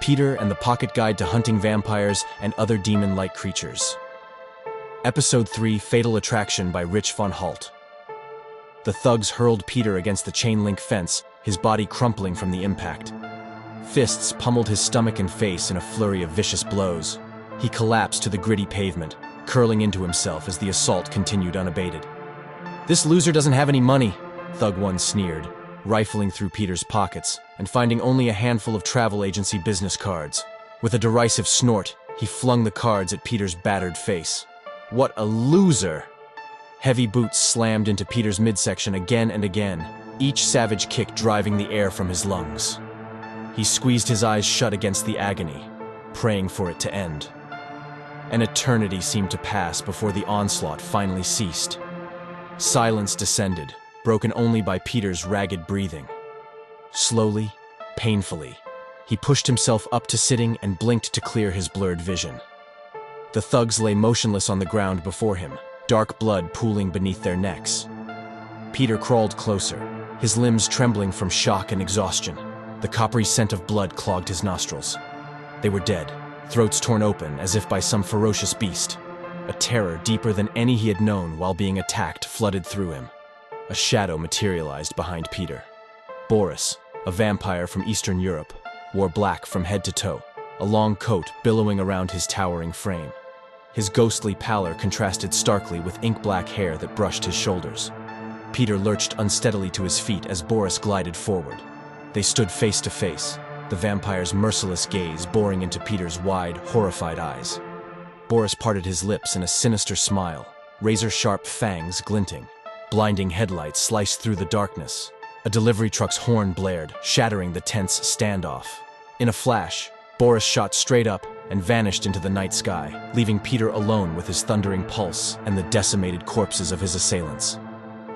Peter and the Pocket Guide to Hunting Vampires and Other Demon-like Creatures. Episode 3, Fatal Attraction by Rich von Halt. The thugs hurled Peter against the chain-link fence, his body crumpling from the impact. Fists pummeled his stomach and face in a flurry of vicious blows. He collapsed to the gritty pavement, curling into himself as the assault continued unabated. "This loser doesn't have any money," Thug 1 sneered, rifling through Peter's pockets and finding only a handful of travel agency business cards. With a derisive snort, he flung the cards at Peter's battered face. "What a loser!" Heavy boots slammed into Peter's midsection again and again, each savage kick driving the air from his lungs. He squeezed his eyes shut against the agony, praying for it to end. An eternity seemed to pass before the onslaught finally ceased. Silence descended, broken only by Peter's ragged breathing. Slowly, painfully, he pushed himself up to sitting and blinked to clear his blurred vision. The thugs lay motionless on the ground before him, dark blood pooling beneath their necks. Peter crawled closer, his limbs trembling from shock and exhaustion. The coppery scent of blood clogged his nostrils. They were dead, throats torn open as if by some ferocious beast. A terror deeper than any he had known while being attacked flooded through him. A shadow materialized behind Peter. Boris, a vampire from Eastern Europe, wore black from head to toe, a long coat billowing around his towering frame. His ghostly pallor contrasted starkly with ink-black hair that brushed his shoulders. Peter lurched unsteadily to his feet as Boris glided forward. They stood face to face, the vampire's merciless gaze boring into Peter's wide, horrified eyes. Boris parted his lips in a sinister smile, razor-sharp fangs glinting. Blinding headlights sliced through the darkness. A delivery truck's horn blared, shattering the tense standoff. In a flash, Boris shot straight up and vanished into the night sky, leaving Peter alone with his thundering pulse and the decimated corpses of his assailants.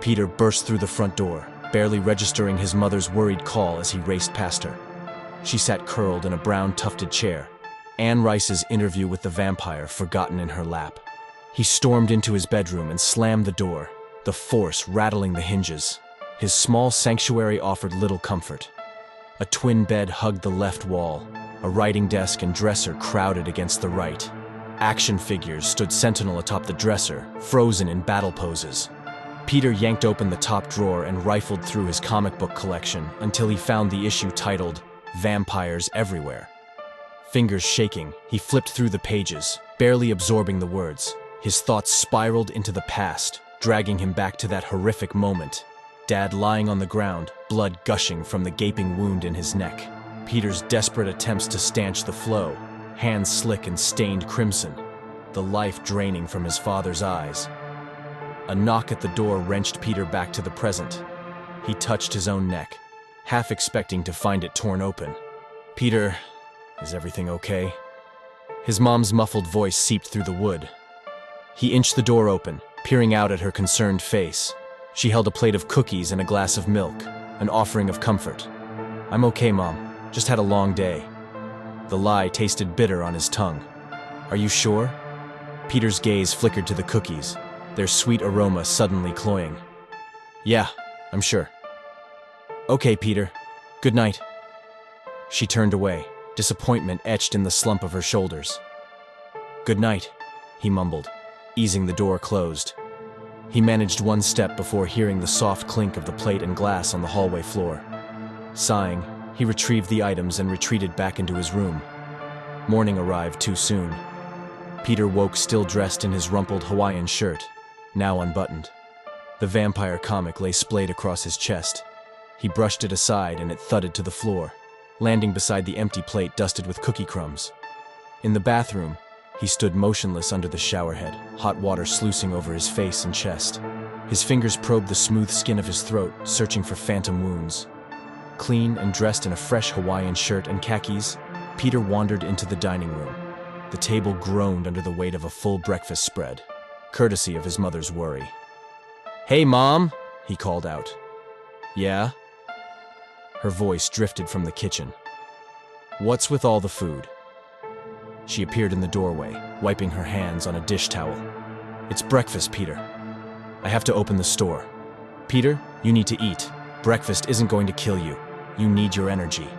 Peter burst through the front door, barely registering his mother's worried call as he raced past her. She sat curled in a brown tufted chair, Anne Rice's interview with the vampire forgotten in her lap. He stormed into his bedroom and slammed the door, the force rattling the hinges. His small sanctuary offered little comfort. A twin bed hugged the left wall, a writing desk and dresser crowded against the right. Action figures stood sentinel atop the dresser, frozen in battle poses. Peter yanked open the top drawer and rifled through his comic book collection until he found the issue titled "Vampires Everywhere." Fingers shaking, he flipped through the pages, barely absorbing the words. His thoughts spiraled into the past, dragging him back to that horrific moment. Dad lying on the ground, blood gushing from the gaping wound in his neck. Peter's desperate attempts to stanch the flow, hands slick and stained crimson, the life draining from his father's eyes. A knock at the door wrenched Peter back to the present. He touched his own neck, half expecting to find it torn open. "Peter, is everything okay?" His mom's muffled voice seeped through the wood. He inched the door open, peering out at her concerned face. She held a plate of cookies and a glass of milk, an offering of comfort. "I'm okay, Mom. Just had a long day." The lie tasted bitter on his tongue. "Are you sure?" Peter's gaze flickered to the cookies, their sweet aroma suddenly cloying. "Yeah, I'm sure." "Okay, Peter. Good night." She turned away, disappointment etched in the slump of her shoulders. "Good night," he mumbled, easing the door closed. He managed one step before hearing the soft clink of the plate and glass on the hallway floor. Sighing, he retrieved the items and retreated back into his room. Morning arrived too soon. Peter woke still dressed in his rumpled Hawaiian shirt, now unbuttoned. The vampire comic lay splayed across his chest. He brushed it aside and it thudded to the floor, landing beside the empty plate dusted with cookie crumbs. In the bathroom, he stood motionless under the showerhead, hot water sluicing over his face and chest. His fingers probed the smooth skin of his throat, searching for phantom wounds. Clean and dressed in a fresh Hawaiian shirt and khakis, Peter wandered into the dining room. The table groaned under the weight of a full breakfast spread, courtesy of his mother's worry. "Hey, Mom," he called out. "Yeah?" Her voice drifted from the kitchen. "What's with all the food?" She appeared in the doorway, wiping her hands on a dish towel. "It's breakfast, Peter. I have to open the store. Peter, you need to eat. Breakfast isn't going to kill you. You need your energy."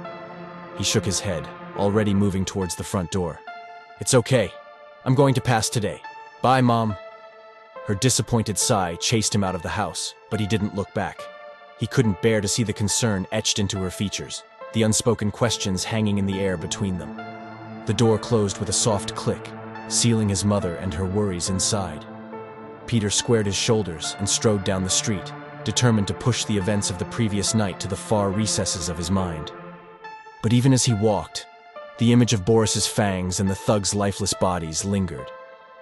He shook his head, already moving towards the front door. "It's okay. I'm going to pass today. Bye, Mom." Her disappointed sigh chased him out of the house, but he didn't look back. He couldn't bear to see the concern etched into her features, the unspoken questions hanging in the air between them. The door closed with a soft click, sealing his mother and her worries inside. Peter squared his shoulders and strode down the street, determined to push the events of the previous night to the far recesses of his mind. But even as he walked, the image of Boris's fangs and the thugs' lifeless bodies lingered,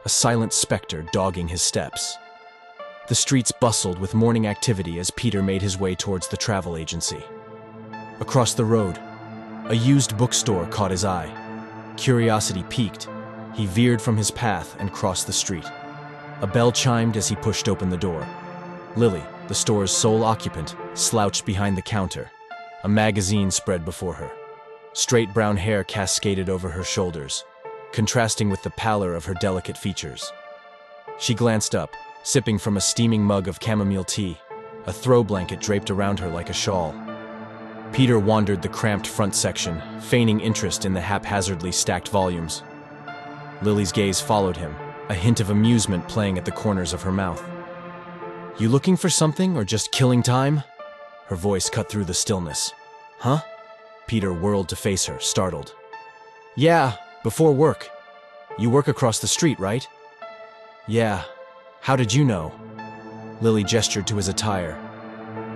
a silent specter dogging his steps. The streets bustled with morning activity as Peter made his way towards the travel agency. Across the road, a used bookstore caught his eye. Curiosity piqued. He veered from his path and crossed the street. A bell chimed as he pushed open the door. Lily, the store's sole occupant, slouched behind the counter, a magazine spread before her. Straight brown hair cascaded over her shoulders, contrasting with the pallor of her delicate features. She glanced up, sipping from a steaming mug of chamomile tea, a throw blanket draped around her like a shawl. Peter wandered the cramped front section, feigning interest in the haphazardly stacked volumes. Lily's gaze followed him, a hint of amusement playing at the corners of her mouth. "You looking for something or just killing time?" Her voice cut through the stillness. "Huh?" Peter whirled to face her, startled. "Yeah, before work. You work across the street, right?" "Yeah. How did you know?" Lily gestured to his attire.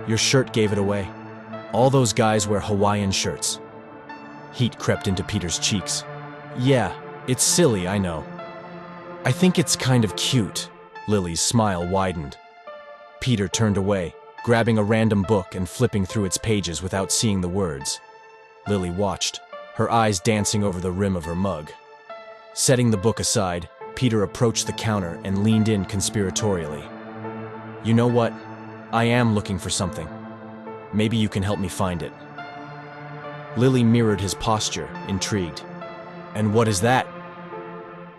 "Your shirt gave it away. All those guys wear Hawaiian shirts." Heat crept into Peter's cheeks. "Yeah, it's silly, I know." "I think it's kind of cute." Lily's smile widened. Peter turned away, grabbing a random book and flipping through its pages without seeing the words. Lily watched, her eyes dancing over the rim of her mug. Setting the book aside, Peter approached the counter and leaned in conspiratorially. "You know what? I am looking for something. Maybe you can help me find it." Lily mirrored his posture, intrigued. "And what is that?"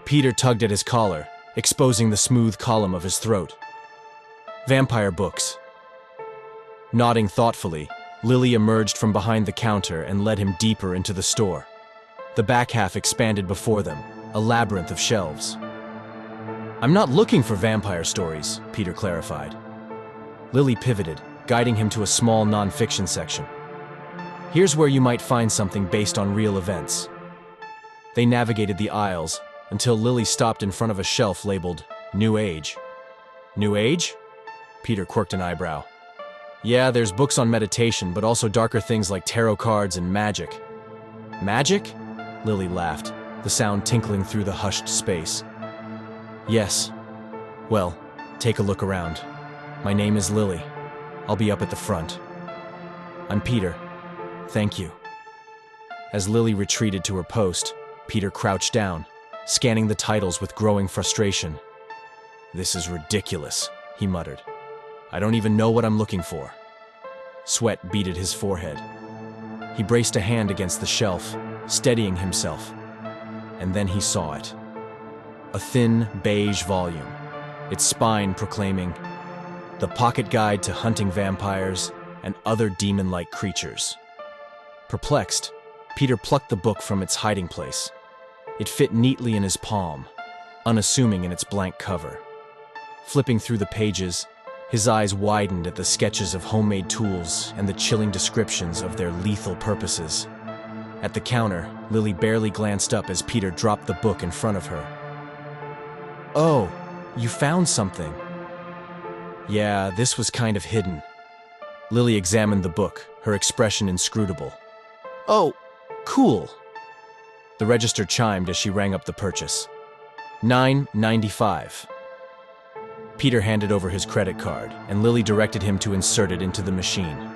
Peter tugged at his collar, exposing the smooth column of his throat. "Vampire books." Nodding thoughtfully, Lily emerged from behind the counter and led him deeper into the store. The back half expanded before them, a labyrinth of shelves. "I'm not looking for vampire stories," Peter clarified. Lily pivoted, guiding him to a small non-fiction section. "Here's where you might find something based on real events." They navigated the aisles until Lily stopped in front of a shelf labeled New Age. "New Age?" Peter quirked an eyebrow. "Yeah, there's books on meditation, but also darker things like tarot cards and magic." "Magic?" Lily laughed, the sound tinkling through the hushed space. "Yes. Well, take a look around. My name is Lily. I'll be up at the front." "I'm Peter. Thank you." As Lily retreated to her post, Peter crouched down, scanning the titles with growing frustration. "This is ridiculous," he muttered. "I don't even know what I'm looking for." Sweat beaded his forehead. He braced a hand against the shelf, steadying himself. And then he saw it. A thin, beige volume, its spine proclaiming, "The Pocket Guide to Hunting Vampires and Other Demon-like Creatures." Perplexed, Peter plucked the book from its hiding place. It fit neatly in his palm, unassuming in its blank cover. Flipping through the pages, his eyes widened at the sketches of homemade tools and the chilling descriptions of their lethal purposes. At the counter, Lily barely glanced up as Peter dropped the book in front of her. "Oh, you found something." "Yeah, this was kind of hidden." Lily examined the book, her expression inscrutable. "Oh, cool." The register chimed as she rang up the purchase. $9.95. Peter handed over his credit card, and Lily directed him to insert it into the machine.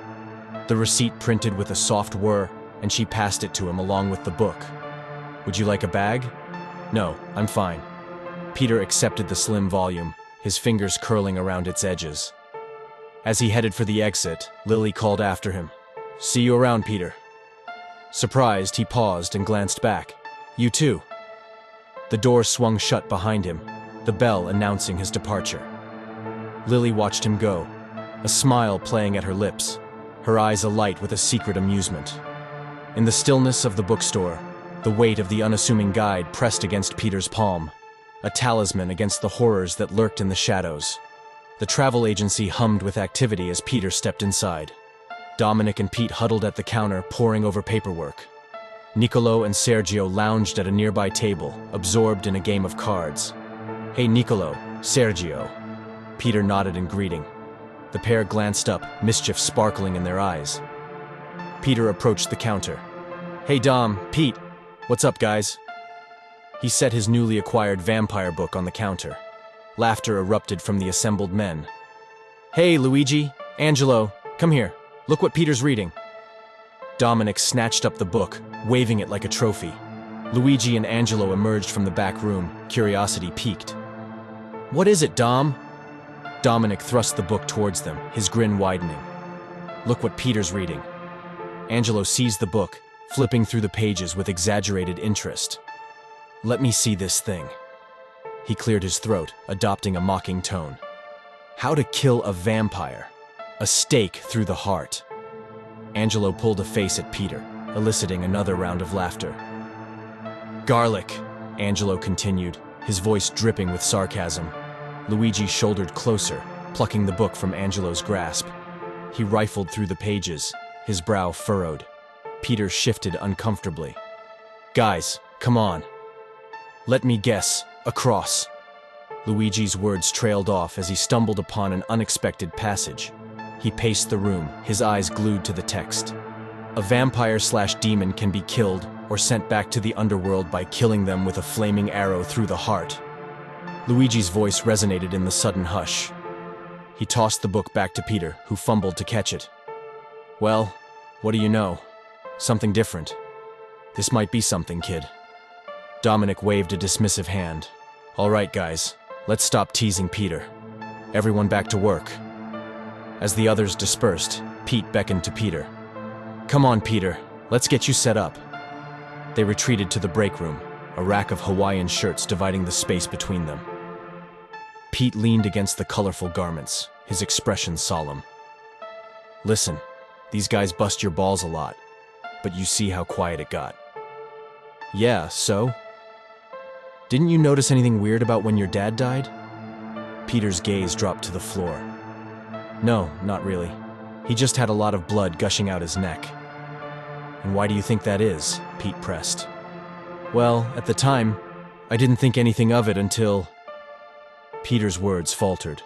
The receipt printed with a soft whir, and she passed it to him along with the book. "Would you like a bag?" "No, I'm fine." Peter accepted the slim volume, his fingers curling around its edges. As he headed for the exit, Lily called after him. "See you around, Peter." Surprised, he paused and glanced back. "You too." The door swung shut behind him, the bell announcing his departure. Lily watched him go, a smile playing at her lips, her eyes alight with a secret amusement. In the stillness of the bookstore, The weight of the unassuming guide pressed against Peter's palm, a talisman against the horrors that lurked in the shadows. The travel agency hummed with activity as Peter stepped inside. Dominic and Pete huddled at the counter, poring over paperwork. Niccolo and Sergio lounged at a nearby table, absorbed in a game of cards. "Hey, Niccolo, Sergio." Peter nodded in greeting. The pair glanced up, mischief sparkling in their eyes. Peter approached the counter. "Hey, Dom, Pete, what's up, guys?" He set his newly acquired vampire book on the counter. Laughter erupted from the assembled men. "Hey, Luigi, Angelo, come here. Look what Peter's reading." Dominic snatched up the book, waving it like a trophy. Luigi and Angelo emerged from the back room, curiosity piqued. "What is it, Dom?" Dominic thrust the book towards them, his grin widening. "Look what Peter's reading." Angelo seized the book, flipping through the pages with exaggerated interest. "Let me see this thing." He cleared his throat, adopting a mocking tone. "How to kill a vampire. A stake through the heart." Angelo pulled a face at Peter, eliciting another round of laughter. "Garlic," Angelo continued, his voice dripping with sarcasm. Luigi shouldered closer, plucking the book from Angelo's grasp. He rifled through the pages, his brow furrowed. Peter shifted uncomfortably. "Guys, come on." "Let me guess, across." Luigi's words trailed off as he stumbled upon an unexpected passage. He paced the room, his eyes glued to the text. "A vampire/demon can be killed or sent back to the underworld by killing them with a flaming arrow through the heart." Luigi's voice resonated in the sudden hush. He tossed the book back to Peter, who fumbled to catch it. "Well, what do you know? Something different. This might be something, kid." Dominic waved a dismissive hand. "All right, guys, let's stop teasing Peter. Everyone back to work." As the others dispersed, Pete beckoned to Peter. "Come on, Peter, let's get you set up." They retreated to the break room, a rack of Hawaiian shirts dividing the space between them. Pete leaned against the colorful garments, his expression solemn. "Listen, these guys bust your balls a lot, but you see how quiet it got." "Yeah, so? Didn't you notice anything weird about when your dad died?" Peter's gaze dropped to the floor. "No, not really. He just had a lot of blood gushing out his neck." "And why do you think that is?" Pete pressed. "Well, at the time, I didn't think anything of it until..." Peter's words faltered.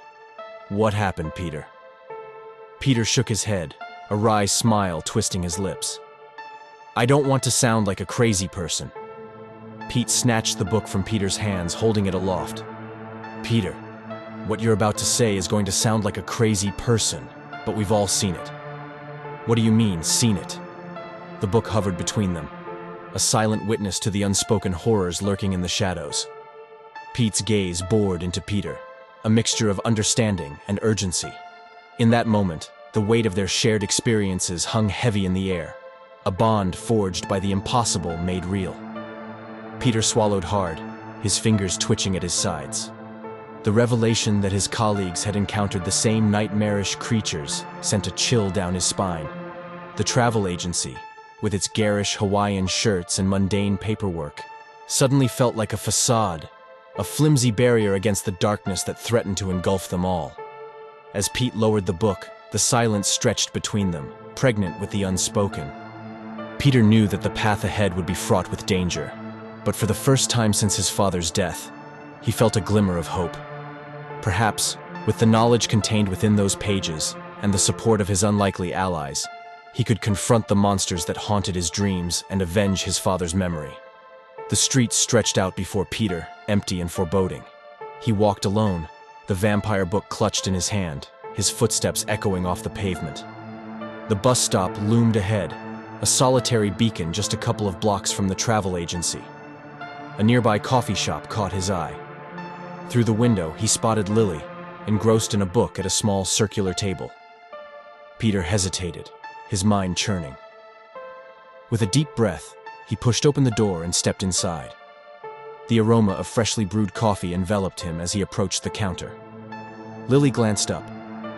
"What happened, Peter?" Peter shook his head, a wry smile twisting his lips. "I don't want to sound like a crazy person." Pete snatched the book from Peter's hands, holding it aloft. "Peter, what you're about to say is going to sound like a crazy person, but we've all seen it." "What do you mean, seen it?" The book hovered between them, a silent witness to the unspoken horrors lurking in the shadows. Pete's gaze bored into Peter, a mixture of understanding and urgency. In that moment, the weight of their shared experiences hung heavy in the air, a bond forged by the impossible made real. Peter swallowed hard, his fingers twitching at his sides. The revelation that his colleagues had encountered the same nightmarish creatures sent a chill down his spine. The travel agency, with its garish Hawaiian shirts and mundane paperwork, suddenly felt like a facade, a flimsy barrier against the darkness that threatened to engulf them all. As Pete lowered the book, the silence stretched between them, pregnant with the unspoken. Peter knew that the path ahead would be fraught with danger, but for the first time since his father's death, he felt a glimmer of hope. Perhaps, with the knowledge contained within those pages and the support of his unlikely allies, he could confront the monsters that haunted his dreams and avenge his father's memory. The streets stretched out before Peter, empty and foreboding. He walked alone, the vampire book clutched in his hand, his footsteps echoing off the pavement. The bus stop loomed ahead, a solitary beacon just a couple of blocks from the travel agency. A nearby coffee shop caught his eye. Through the window, he spotted Lily, engrossed in a book at a small circular table. Peter hesitated, his mind churning. With a deep breath, he pushed open the door and stepped inside. The aroma of freshly brewed coffee enveloped him as he approached the counter. Lily glanced up,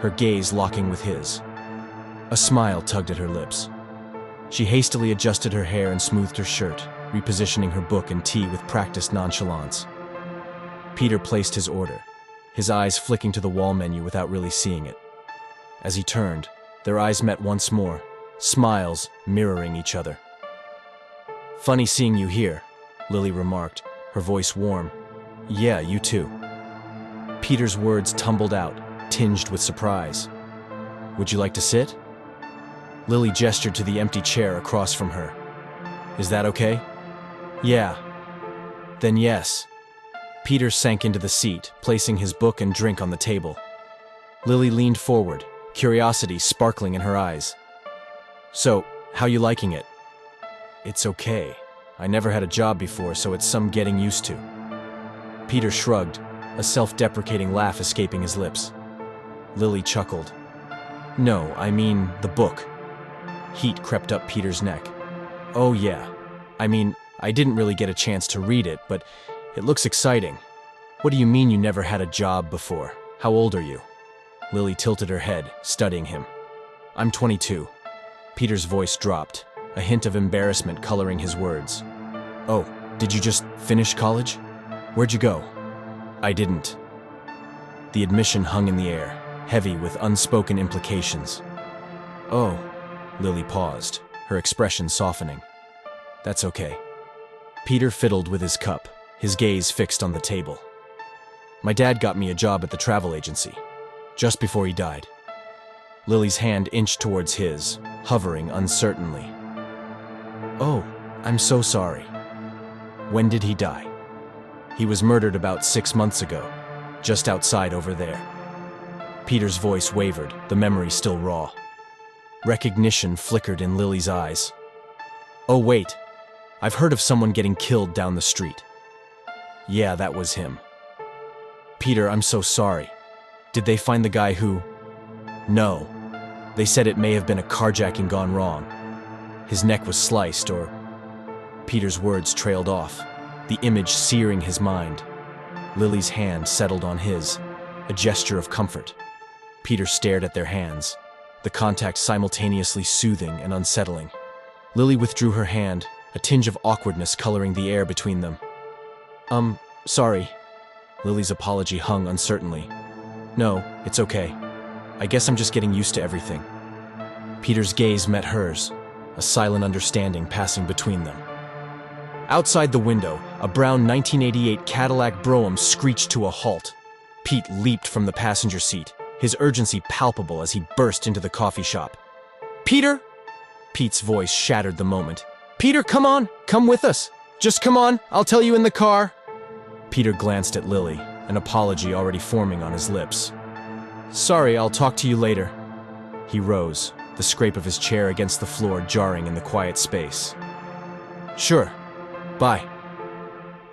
her gaze locking with his. A smile tugged at her lips. She hastily adjusted her hair and smoothed her shirt, repositioning her book and tea with practiced nonchalance. Peter placed his order, his eyes flicking to the wall menu without really seeing it. As he turned, their eyes met once more, smiles mirroring each other. "Funny seeing you here," Lily remarked, her voice warm. "Yeah, you too." Peter's words tumbled out, tinged with surprise. "Would you like to sit?" Lily gestured to the empty chair across from her. "Is that okay?" "Yeah." "Then yes." Peter sank into the seat, placing his book and drink on the table. Lily leaned forward, curiosity sparkling in her eyes. "So, how you liking it?" "It's okay. I never had a job before, so it's some getting used to." Peter shrugged, a self-deprecating laugh escaping his lips. Lily chuckled. "No, I mean the book." Heat crept up Peter's neck. "Oh yeah. I didn't really get a chance to read it, but it looks exciting." "What do you mean you never had a job before? How old are you?" Lily tilted her head, studying him. "I'm 22. Peter's voice dropped, a hint of embarrassment coloring his words. "Oh, did you just finish college? Where'd you go?" "I didn't." The admission hung in the air, heavy with unspoken implications. "Oh," Lily paused, her expression softening. "That's okay." Peter fiddled with his cup, his gaze fixed on the table. "My dad got me a job at the travel agency, just before he died." Lily's hand inched towards his, hovering uncertainly. "Oh, I'm so sorry. When did he die?" "He was murdered about 6 months ago, just outside over there." Peter's voice wavered, the memory still raw. Recognition flickered in Lily's eyes. "Oh wait, I've heard of someone getting killed down the street." "Yeah, that was him." "Peter, I'm so sorry. Did they find the guy who—" "No. They said it may have been a carjacking gone wrong. His neck was sliced, or—" Peter's words trailed off, the image searing his mind. Lily's hand settled on his, a gesture of comfort. Peter stared at their hands, the contact simultaneously soothing and unsettling. Lily withdrew her hand, a tinge of awkwardness coloring the air between them. Sorry." Lily's apology hung uncertainly. "No, it's okay. I guess I'm just getting used to everything." Peter's gaze met hers, a silent understanding passing between them. Outside the window, a brown 1988 Cadillac Brougham screeched to a halt. Pete leaped from the passenger seat, his urgency palpable as he burst into the coffee shop. "Peter!" Pete's voice shattered the moment. "Peter, come on! Come with us! Just come on! I'll tell you in the car!" Peter glanced at Lily, an apology already forming on his lips. "Sorry, I'll talk to you later." He rose, the scrape of his chair against the floor jarring in the quiet space. "Sure. Bye."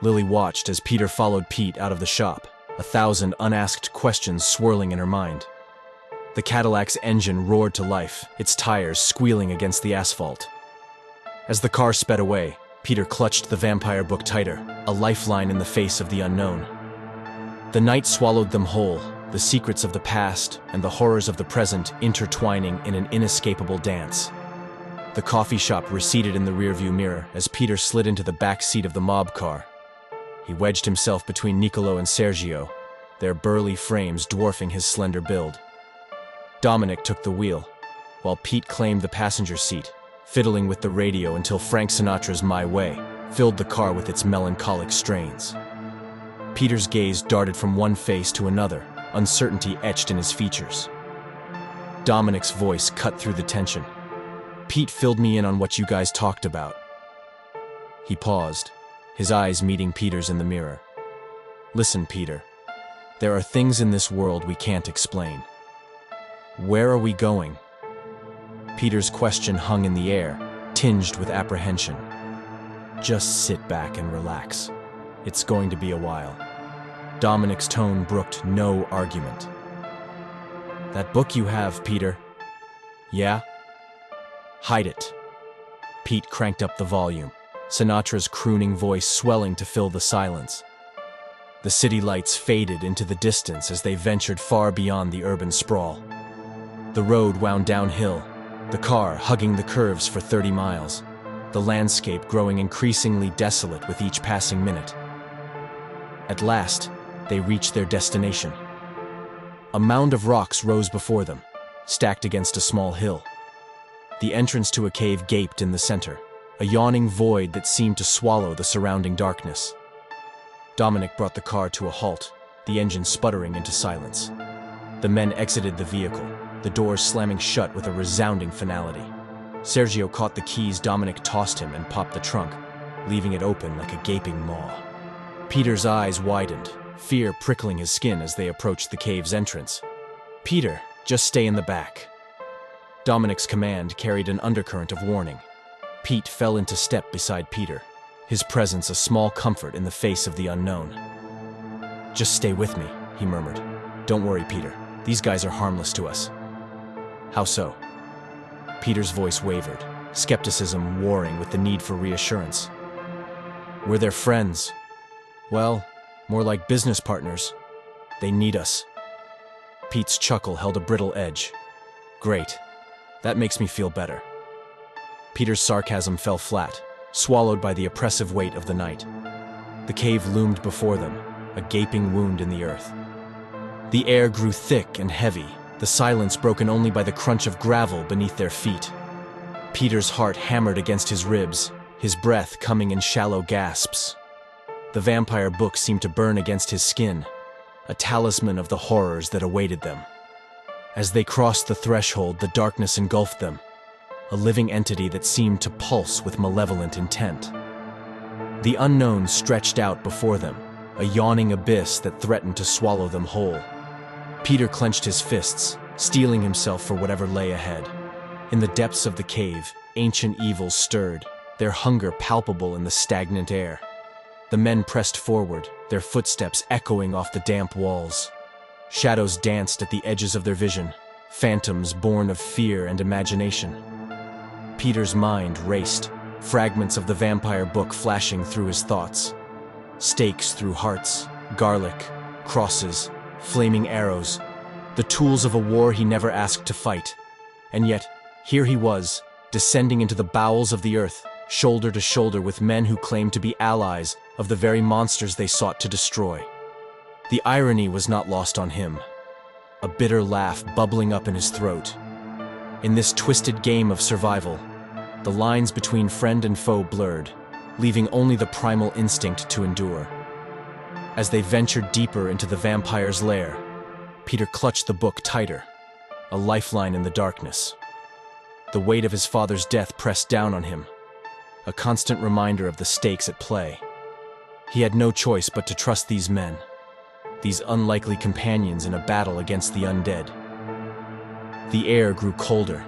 Lily watched as Peter followed Pete out of the shop, 1,000 unasked questions swirling in her mind. The Cadillac's engine roared to life, its tires squealing against the asphalt. As the car sped away, Peter clutched the vampire book tighter, a lifeline in the face of the unknown. The night swallowed them whole, the secrets of the past and the horrors of the present intertwining in an inescapable dance. The coffee shop receded in the rearview mirror as Peter slid into the back seat of the mob car. He wedged himself between Niccolo and Sergio, their burly frames dwarfing his slender build. Dominic took the wheel, while Pete claimed the passenger seat, fiddling with the radio until Frank Sinatra's My Way filled the car with its melancholic strains. Peter's gaze darted from one face to another, uncertainty etched in his features. Dominic's voice cut through the tension. "Pete filled me in on what you guys talked about." He paused, his eyes meeting Peter's in the mirror. "Listen, Peter. There are things in this world we can't explain. Where are we going?" Peter's question hung in the air, tinged with apprehension. "Just sit back and relax. It's going to be a while." Dominic's tone brooked no argument. "That book you have, Peter." "Yeah?" "Hide it." Pete cranked up the volume, Sinatra's crooning voice swelling to fill the silence. The city lights faded into the distance as they ventured far beyond the urban sprawl. The road wound downhill, the car hugging the curves for 30 miles. the landscape growing increasingly desolate with each passing minute. At last, they reached their destination. A mound of rocks rose before them, stacked against a small hill. The entrance to a cave gaped in the center, a yawning void that seemed to swallow the surrounding darkness. Dominic brought the car to a halt, the engine sputtering into silence. The men exited the vehicle, the doors slamming shut with a resounding finality. Sergio caught the keys Dominic tossed him and popped the trunk, leaving it open like a gaping maw. Peter's eyes widened, fear prickling his skin as they approached the cave's entrance. "Peter, just stay in the back." Dominic's command carried an undercurrent of warning. Pete fell into step beside Peter, his presence a small comfort in the face of the unknown. "Just stay with me," he murmured. "Don't worry, Peter. These guys are harmless to us." "How so?" Peter's voice wavered, skepticism warring with the need for reassurance. "We're their friends. Well, more like business partners. They need us." Pete's chuckle held a brittle edge. "Great. That makes me feel better." Peter's sarcasm fell flat, swallowed by the oppressive weight of the night. The cave loomed before them, a gaping wound in the earth. The air grew thick and heavy, the silence broken only by the crunch of gravel beneath their feet. Peter's heart hammered against his ribs, his breath coming in shallow gasps. The vampire book seemed to burn against his skin, a talisman of the horrors that awaited them. As they crossed the threshold, the darkness engulfed them, a living entity that seemed to pulse with malevolent intent. The unknown stretched out before them, a yawning abyss that threatened to swallow them whole. Peter clenched his fists, steeling himself for whatever lay ahead. In the depths of the cave, ancient evils stirred, their hunger palpable in the stagnant air. The men pressed forward, their footsteps echoing off the damp walls. Shadows danced at the edges of their vision, phantoms born of fear and imagination. Peter's mind raced, fragments of the vampire book flashing through his thoughts. Stakes through hearts, garlic, crosses, flaming arrows, the tools of a war he never asked to fight. And yet, here he was, descending into the bowels of the earth, shoulder to shoulder with men who claimed to be allies of the very monsters they sought to destroy. The irony was not lost on him, a bitter laugh bubbling up in his throat. In this twisted game of survival, the lines between friend and foe blurred, leaving only the primal instinct to endure. As they ventured deeper into the vampire's lair, Peter clutched the book tighter, a lifeline in the darkness. The weight of his father's death pressed down on him, a constant reminder of the stakes at play. He had no choice but to trust these men, these unlikely companions in a battle against the undead. The air grew colder,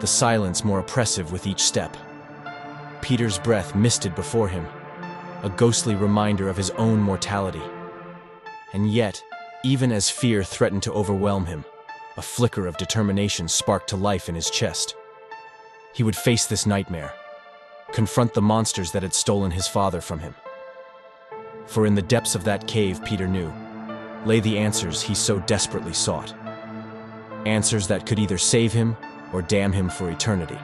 the silence more oppressive with each step. Peter's breath misted before him, a ghostly reminder of his own mortality. And yet, even as fear threatened to overwhelm him, a flicker of determination sparked to life in his chest. He would face this nightmare, confront the monsters that had stolen his father from him. For in the depths of that cave, Peter knew, lay the answers he so desperately sought. Answers that could either save him or damn him for eternity.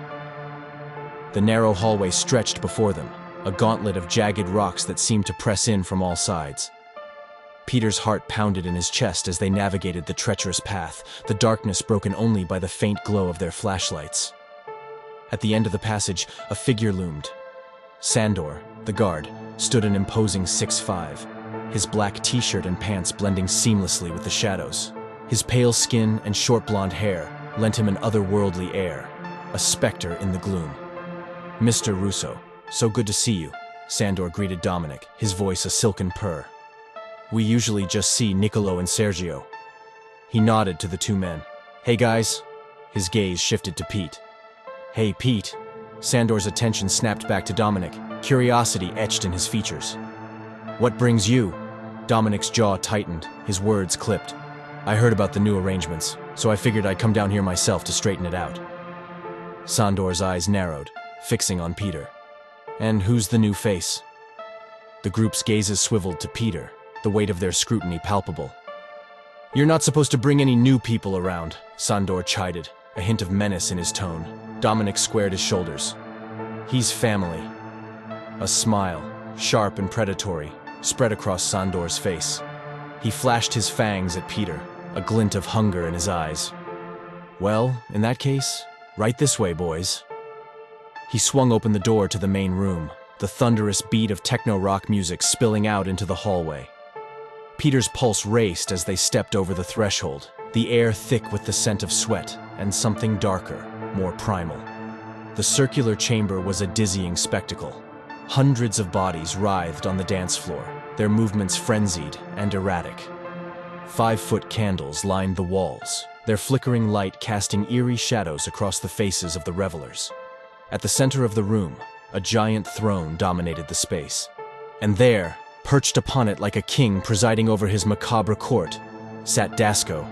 The narrow hallway stretched before them, a gauntlet of jagged rocks that seemed to press in from all sides. Peter's heart pounded in his chest as they navigated the treacherous path, the darkness broken only by the faint glow of their flashlights. At the end of the passage, a figure loomed. Sandor, the guard, stood an imposing 6'5", his black t-shirt and pants blending seamlessly with the shadows. His pale skin and short blonde hair lent him an otherworldly air, a specter in the gloom. "Mr. Russo, so good to see you," Sandor greeted Dominic, his voice a silken purr. "We usually just see Niccolo and Sergio." He nodded to the two men. "Hey guys." His gaze shifted to Pete. "Hey Pete." Sandor's attention snapped back to Dominic, curiosity etched in his features. "What brings you?" Dominic's jaw tightened, his words clipped. "I heard about the new arrangements, so I figured I'd come down here myself to straighten it out." Sandor's eyes narrowed, fixing on Peter. "And who's the new face?" The group's gazes swiveled to Peter, the weight of their scrutiny palpable. "You're not supposed to bring any new people around," Sandor chided, a hint of menace in his tone. Dominic squared his shoulders. He's family. A smile, sharp and predatory, spread across Sandor's face. He flashed his fangs at Peter, a glint of hunger in his eyes. Well, in that case, right this way, boys. He swung open the door to the main room, the thunderous beat of techno-rock music spilling out into the hallway. Peter's pulse raced as they stepped over the threshold, the air thick with the scent of sweat and something darker, more primal. The circular chamber was a dizzying spectacle. Hundreds of bodies writhed on the dance floor, their movements frenzied and erratic. 5-foot candles lined the walls, their flickering light casting eerie shadows across the faces of the revelers. At the center of the room, a giant throne dominated the space. And there, perched upon it like a king presiding over his macabre court, sat Dasco,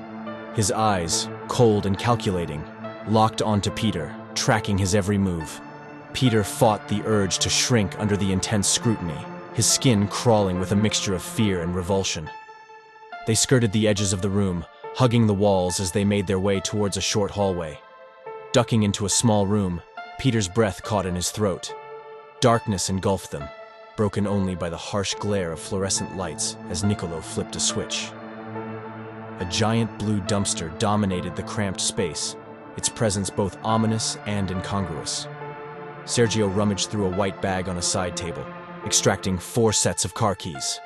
his eyes, cold and calculating, locked onto Peter, tracking his every move. Peter fought the urge to shrink under the intense scrutiny, his skin crawling with a mixture of fear and revulsion. They skirted the edges of the room, hugging the walls as they made their way towards a short hallway. Ducking into a small room, Peter's breath caught in his throat. Darkness engulfed them, broken only by the harsh glare of fluorescent lights as Niccolo flipped a switch. A giant blue dumpster dominated the cramped space, its presence both ominous and incongruous. Sergio rummaged through a white bag on a side table, extracting 4 sets of car keys.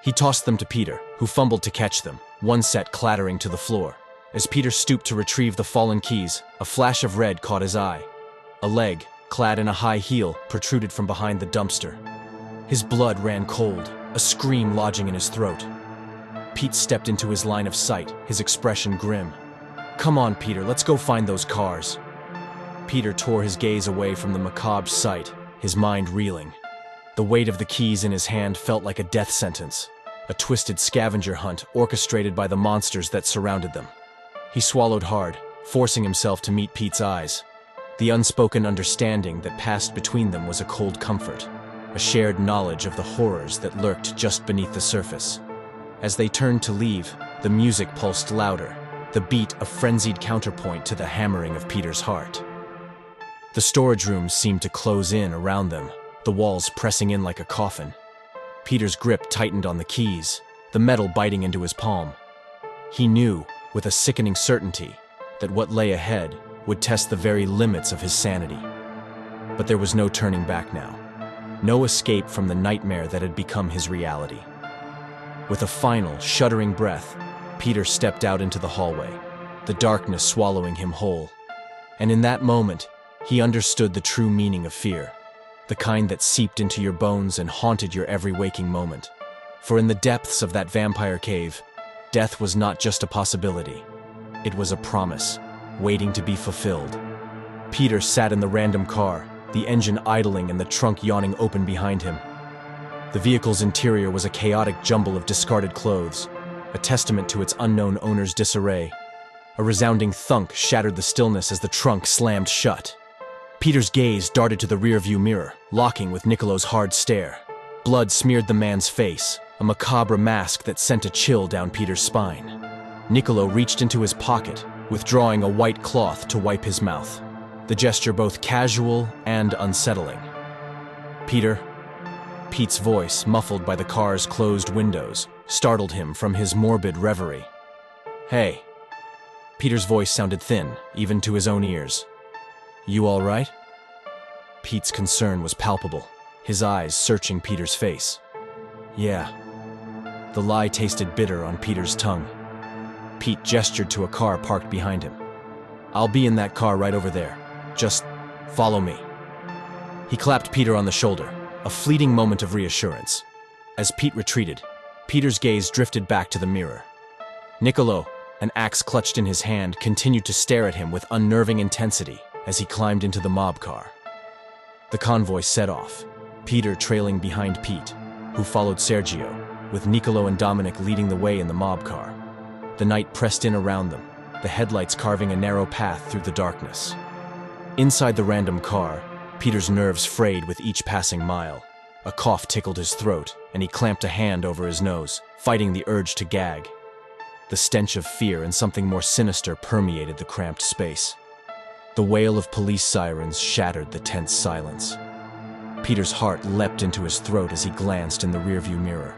He tossed them to Peter, who fumbled to catch them, one set clattering to the floor. As Peter stooped to retrieve the fallen keys, a flash of red caught his eye. A leg, clad in a high heel, protruded from behind the dumpster. His blood ran cold, a scream lodging in his throat. Pete stepped into his line of sight, his expression grim. "Come on, Peter, let's go find those cars." Peter tore his gaze away from the macabre sight, his mind reeling. The weight of the keys in his hand felt like a death sentence, a twisted scavenger hunt orchestrated by the monsters that surrounded them. He swallowed hard, forcing himself to meet Pete's eyes. The unspoken understanding that passed between them was a cold comfort, a shared knowledge of the horrors that lurked just beneath the surface. As they turned to leave, the music pulsed louder, the beat a frenzied counterpoint to the hammering of Peter's heart. The storage rooms seemed to close in around them, the walls pressing in like a coffin. Peter's grip tightened on the keys, the metal biting into his palm. He knew, with a sickening certainty, that what lay ahead would test the very limits of his sanity. But there was no turning back now, no escape from the nightmare that had become his reality. With a final, shuddering breath, Peter stepped out into the hallway, the darkness swallowing him whole. And in that moment, he understood the true meaning of fear, the kind that seeped into your bones and haunted your every waking moment. For in the depths of that vampire cave, death was not just a possibility. It was a promise, waiting to be fulfilled. Peter sat in the random car, the engine idling and the trunk yawning open behind him. The vehicle's interior was a chaotic jumble of discarded clothes, a testament to its unknown owner's disarray. A resounding thunk shattered the stillness as the trunk slammed shut. Peter's gaze darted to the rearview mirror, locking with Niccolo's hard stare. Blood smeared the man's face, a macabre mask that sent a chill down Peter's spine. Niccolo reached into his pocket, withdrawing a white cloth to wipe his mouth, the gesture both casual and unsettling. "Peter?" Pete's voice, muffled by the car's closed windows, startled him from his morbid reverie. "Hey." Peter's voice sounded thin, even to his own ears. "You all right?" Pete's concern was palpable, his eyes searching Peter's face. "Yeah." The lie tasted bitter on Peter's tongue. Pete gestured to a car parked behind him. "I'll be in that car right over there. Just follow me." He clapped Peter on the shoulder, a fleeting moment of reassurance. As Pete retreated, Peter's gaze drifted back to the mirror. Niccolo, an axe clutched in his hand, continued to stare at him with unnerving intensity as he climbed into the mob car. The convoy set off, Peter trailing behind Pete, who followed Sergio, with Niccolo and Dominic leading the way in the mob car. The night pressed in around them, the headlights carving a narrow path through the darkness. Inside the random car, Peter's nerves frayed with each passing mile. A cough tickled his throat, and he clamped a hand over his nose, fighting the urge to gag. The stench of fear and something more sinister permeated the cramped space. The wail of police sirens shattered the tense silence. Peter's heart leapt into his throat as he glanced in the rearview mirror.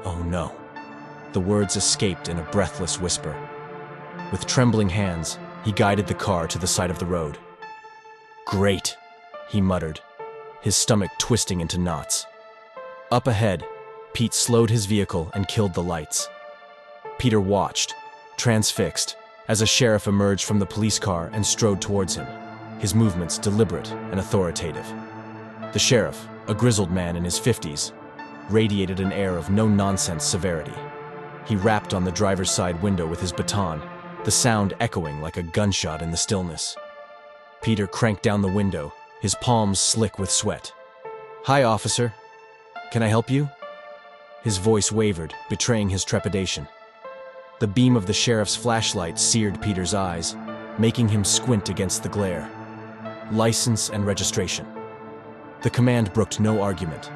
"Oh no." The words escaped in a breathless whisper. With trembling hands, he guided the car to the side of the road. "Great," he muttered, his stomach twisting into knots. Up ahead, Pete slowed his vehicle and killed the lights. Peter watched, transfixed, as a sheriff emerged from the police car and strode towards him, his movements deliberate and authoritative. The sheriff, a grizzled man in his 50s, radiated an air of no-nonsense severity. He rapped on the driver's side window with his baton, the sound echoing like a gunshot in the stillness. Peter cranked down the window, his palms slick with sweat. "Hi, officer. Can I help you?" His voice wavered, betraying his trepidation. The beam of the sheriff's flashlight seared Peter's eyes, making him squint against the glare. "License and registration." The command brooked no argument.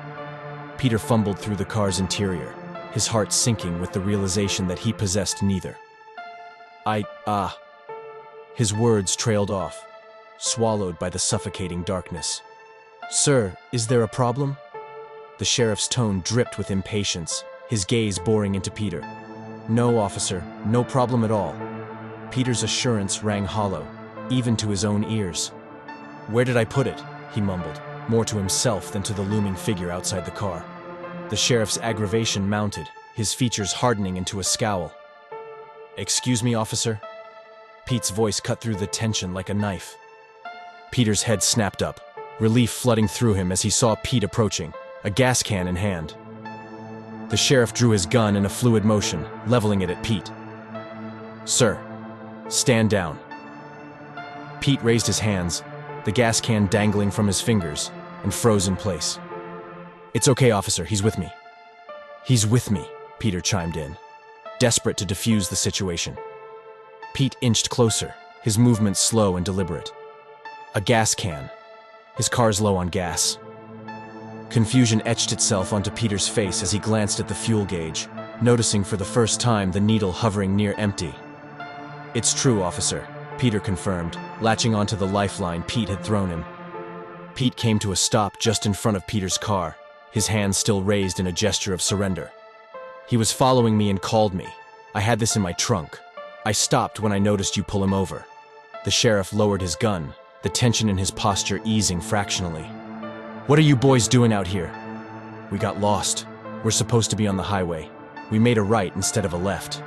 Peter fumbled through the car's interior, his heart sinking with the realization that he possessed neither. His words trailed off, swallowed by the suffocating darkness. "Sir, is there a problem?" The sheriff's tone dripped with impatience, his gaze boring into Peter. "No, officer, no problem at all." Peter's assurance rang hollow, even to his own ears. "Where did I put it?" he mumbled, more to himself than to the looming figure outside the car. The sheriff's aggravation mounted, his features hardening into a scowl. "Excuse me, officer?" Pete's voice cut through the tension like a knife. Peter's head snapped up, relief flooding through him as he saw Pete approaching, a gas can in hand. The sheriff drew his gun in a fluid motion, leveling it at Pete. "Sir, stand down." Pete raised his hands, the gas can dangling from his fingers, and froze in place. "It's okay, officer, he's with me." "He's with me," Peter chimed in, desperate to defuse the situation. Pete inched closer, his movements slow and deliberate. A gas can. His car's low on gas. Confusion etched itself onto Peter's face as he glanced at the fuel gauge, noticing for the first time the needle hovering near empty. "It's true, officer," Peter confirmed, latching onto the lifeline Pete had thrown him. Pete came to a stop just in front of Peter's car, his hands still raised in a gesture of surrender. "He was following me and called me. I had this in my trunk. I stopped when I noticed you pull him over." The sheriff lowered his gun, the tension in his posture easing fractionally. "What are you boys doing out here?" "We got lost. We're supposed to be on the highway. We made a right instead of a left."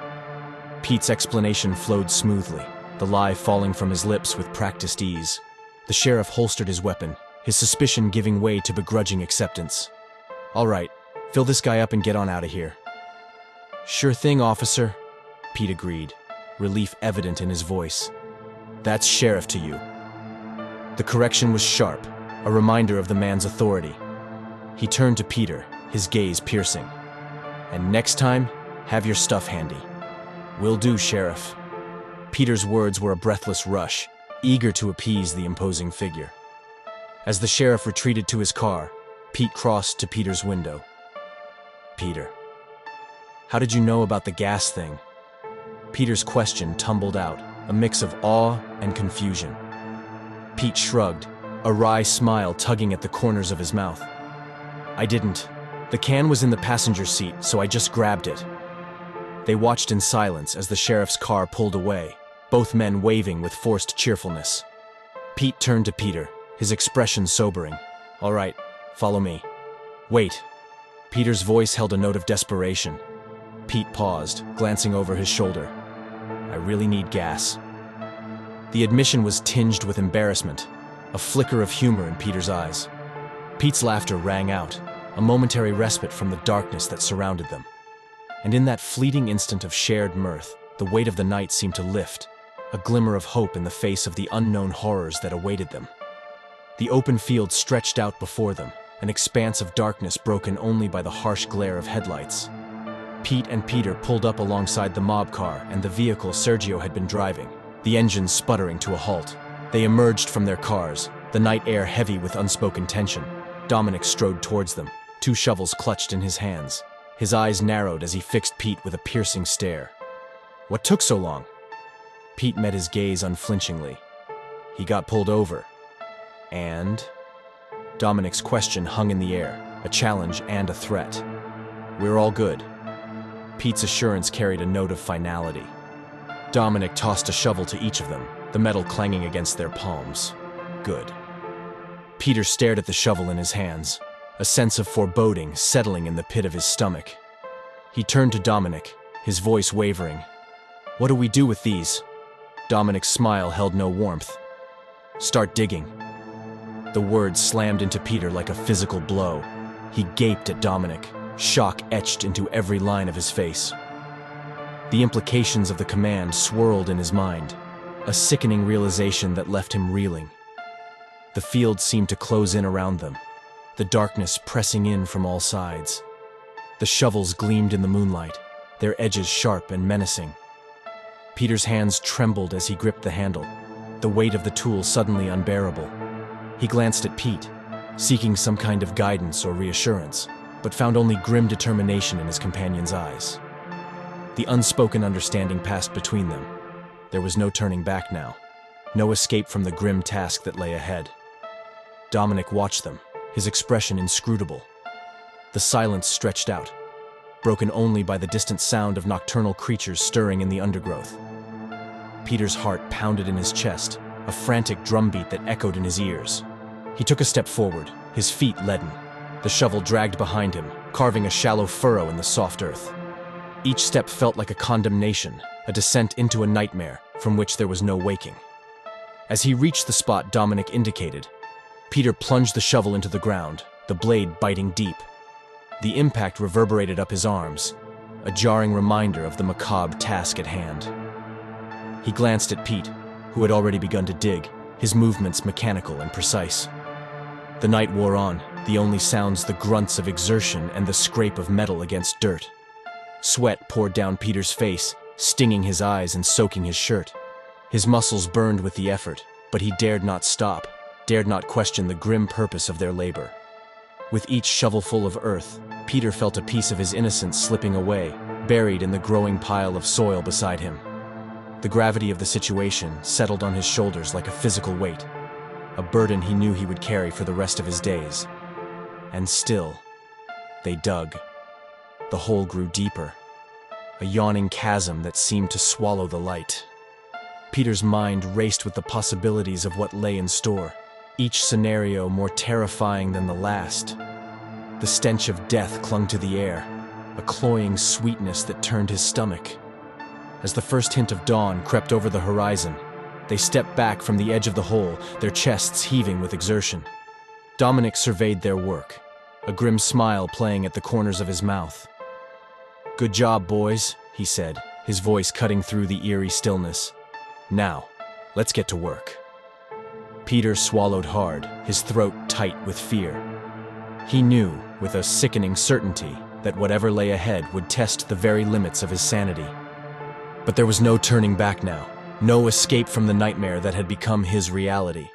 Pete's explanation flowed smoothly, the lie falling from his lips with practiced ease. The sheriff holstered his weapon, his suspicion giving way to begrudging acceptance. "All right, fill this guy up and get on out of here." "Sure thing, officer," Pete agreed, relief evident in his voice. "That's sheriff to you." The correction was sharp, a reminder of the man's authority. He turned to Peter, his gaze piercing. "And next time, have your stuff handy." "Will do, Sheriff." Peter's words were a breathless rush, eager to appease the imposing figure. As the sheriff retreated to his car, Pete crossed to Peter's window. "Peter, how did you know about the gas thing?" Peter's question tumbled out, a mix of awe and confusion. Pete shrugged, a wry smile tugging at the corners of his mouth. "I didn't. The can was in the passenger seat, so I just grabbed it." They watched in silence as the sheriff's car pulled away, both men waving with forced cheerfulness. Pete turned to Peter, his expression sobering. "All right, follow me." "Wait." Peter's voice held a note of desperation. Pete paused, glancing over his shoulder. "I really need gas." The admission was tinged with embarrassment, a flicker of humor in Peter's eyes. Pete's laughter rang out, a momentary respite from the darkness that surrounded them. And in that fleeting instant of shared mirth, the weight of the night seemed to lift, a glimmer of hope in the face of the unknown horrors that awaited them. The open field stretched out before them, an expanse of darkness broken only by the harsh glare of headlights. Pete and Peter pulled up alongside the mob car and the vehicle Sergio had been driving, the engine sputtering to a halt. They emerged from their cars, the night air heavy with unspoken tension. Dominic strode towards them, two shovels clutched in his hands. His eyes narrowed as he fixed Pete with a piercing stare. "What took so long?" Pete met his gaze unflinchingly. "He got pulled over. And?" Dominic's question hung in the air, a challenge and a threat. "We're all good." Pete's assurance carried a note of finality. Dominic tossed a shovel to each of them, the metal clanging against their palms. "Good." Peter stared at the shovel in his hands, a sense of foreboding settling in the pit of his stomach. He turned to Dominic, his voice wavering. "What do we do with these?" Dominic's smile held no warmth. "Start digging." The words slammed into Peter like a physical blow. He gaped at Dominic, shock etched into every line of his face. The implications of the command swirled in his mind, a sickening realization that left him reeling. The field seemed to close in around them, the darkness pressing in from all sides. The shovels gleamed in the moonlight, their edges sharp and menacing. Peter's hands trembled as he gripped the handle, the weight of the tool suddenly unbearable. He glanced at Pete, seeking some kind of guidance or reassurance, but found only grim determination in his companion's eyes. The unspoken understanding passed between them. There was no turning back now, no escape from the grim task that lay ahead. Dominic watched them, his expression inscrutable. The silence stretched out, broken only by the distant sound of nocturnal creatures stirring in the undergrowth. Peter's heart pounded in his chest, a frantic drumbeat that echoed in his ears. He took a step forward, his feet leaden. The shovel dragged behind him, carving a shallow furrow in the soft earth. Each step felt like a condemnation, a descent into a nightmare from which there was no waking. As he reached the spot Dominic indicated, Peter plunged the shovel into the ground, the blade biting deep. The impact reverberated up his arms, a jarring reminder of the macabre task at hand. He glanced at Pete, who had already begun to dig, his movements mechanical and precise. The night wore on, the only sounds the grunts of exertion and the scrape of metal against dirt. Sweat poured down Peter's face, stinging his eyes and soaking his shirt. His muscles burned with the effort, but he dared not stop, dared not question the grim purpose of their labor. With each shovelful of earth, Peter felt a piece of his innocence slipping away, buried in the growing pile of soil beside him. The gravity of the situation settled on his shoulders like a physical weight, a burden he knew he would carry for the rest of his days. And still, they dug. The hole grew deeper, a yawning chasm that seemed to swallow the light. Peter's mind raced with the possibilities of what lay in store, each scenario more terrifying than the last. The stench of death clung to the air, a cloying sweetness that turned his stomach. As the first hint of dawn crept over the horizon, they stepped back from the edge of the hole, their chests heaving with exertion. Dominic surveyed their work, a grim smile playing at the corners of his mouth. "Good job, boys," he said, his voice cutting through the eerie stillness. "Now, let's get to work." Peter swallowed hard, his throat tight with fear. He knew, with a sickening certainty, that whatever lay ahead would test the very limits of his sanity. But there was no turning back now, no escape from the nightmare that had become his reality.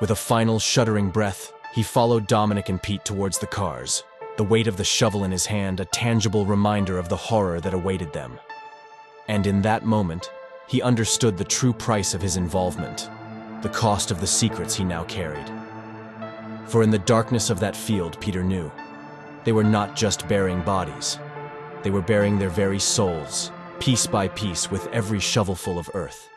With a final shuddering breath, he followed Dominic and Pete towards the cars, the weight of the shovel in his hand a tangible reminder of the horror that awaited them. And in that moment, he understood the true price of his involvement, the cost of the secrets he now carried. For in the darkness of that field, Peter knew, they were not just burying bodies. They were burying their very souls, piece by piece with every shovelful of earth.